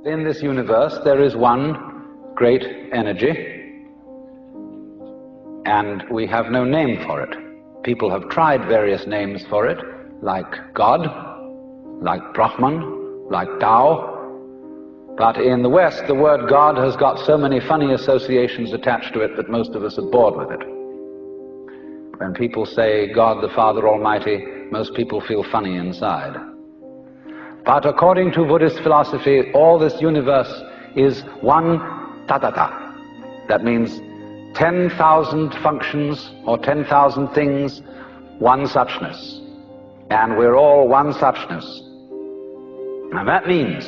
In this universe there is one great energy, and we have no name for it. People have tried various names for it, like God, like Brahman, like Tao, but in the West the word God has got so many funny associations attached to it that most of us are bored with it. When people say God the Father Almighty, most people feel funny inside. But according to Buddhist philosophy, all this universe is one tathata. That means 10,000 functions or 10,000 things, one suchness. And we're all one suchness. And that means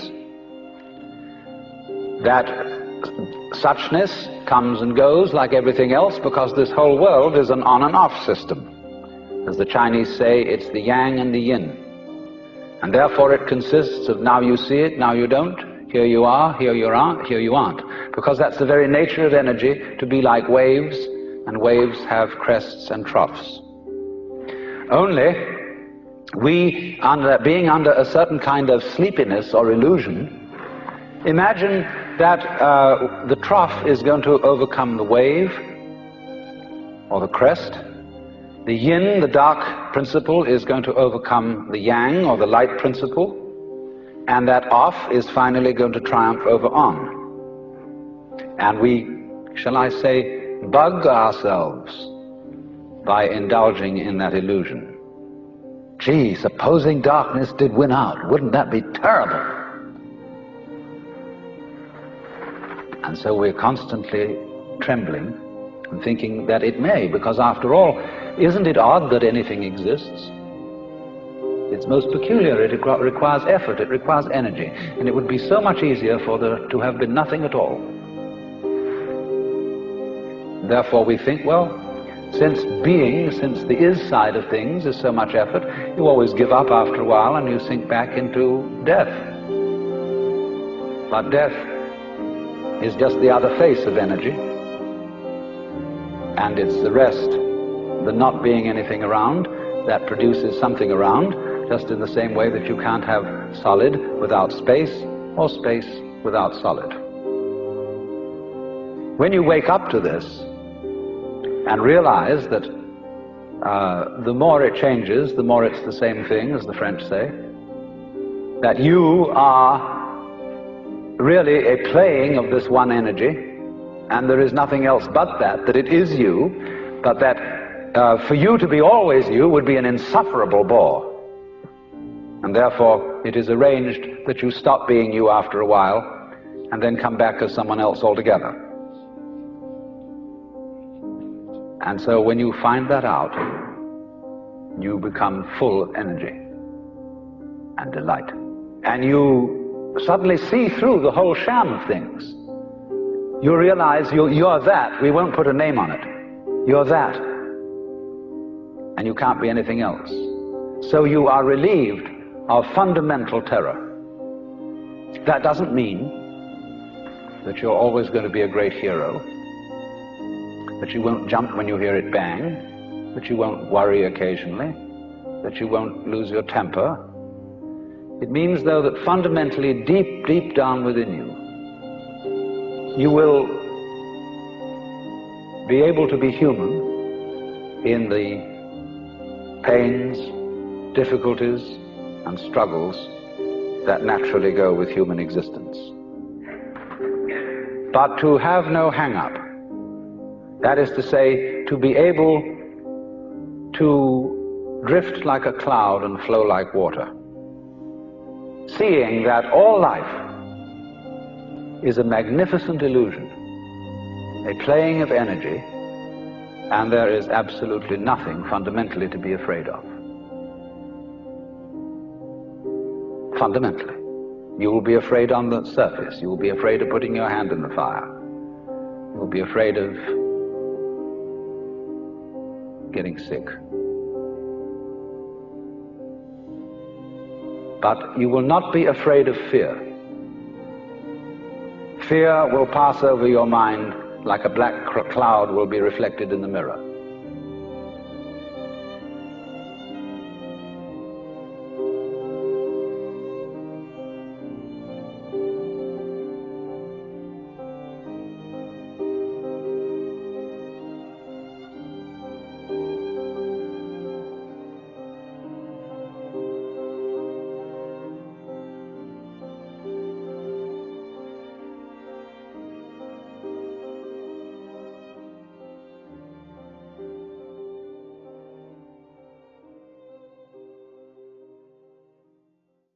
that suchness comes and goes like everything else, because this whole world is an on and off system. As the Chinese say, it's the yang and the yin. And therefore it consists of now you see it, now you don't, here you are, here you aren't, here you aren't. Because that's the very nature of energy, to be like waves, and waves have crests and troughs. Only we, being under a certain kind of sleepiness or illusion, imagine that the trough is going to overcome the wave or the crest. The yin, the dark principle, is going to overcome the yang, or the light principle, and that off is finally going to triumph over on. And we, shall I say, bug ourselves by indulging in that illusion. Gee, supposing darkness did win out, wouldn't that be terrible? And so we're constantly trembling and thinking that it may, because after all, isn't it odd that anything exists? It's most peculiar. It requires effort, it requires energy, and it would be so much easier for there to have been nothing at all. Therefore we think, well, since the is side of things is so much effort, you always give up after a while and you sink back into death. But death is just the other face of energy, and it's the rest, the not being anything around, that produces something around, just in the same way that you can't have solid without space, or space without solid. When you wake up to this and realize that the more it changes, the more it's the same thing, as the French say, that you are really a playing of this one energy, and there is nothing else but that it is you, but that for you to be always you would be an insufferable bore. And therefore it is arranged that you stop being you after a while and then come back as someone else altogether. And so when you find that out, you become full of energy and delight. And you suddenly see through the whole sham of things. You realize you're that. We won't put a name on it. You're that. And you can't be anything else. So you are relieved of fundamental terror. That doesn't mean that you're always going to be a great hero, that you won't jump when you hear it bang, that you won't worry occasionally, that you won't lose your temper. It means, though, that fundamentally, deep, deep down within you, you will be able to be human in the pains, difficulties, and struggles that naturally go with human existence. But to have no hang-up, that is to say, to be able to drift like a cloud and flow like water, seeing that all life is a magnificent illusion, a playing of energy, and there is absolutely nothing fundamentally to be afraid of. Fundamentally. You will be afraid on the surface. You will be afraid of putting your hand in the fire. You will be afraid of getting sick. But you will not be afraid of fear. Fear will pass over your mind like a black cloud will be reflected in the mirror.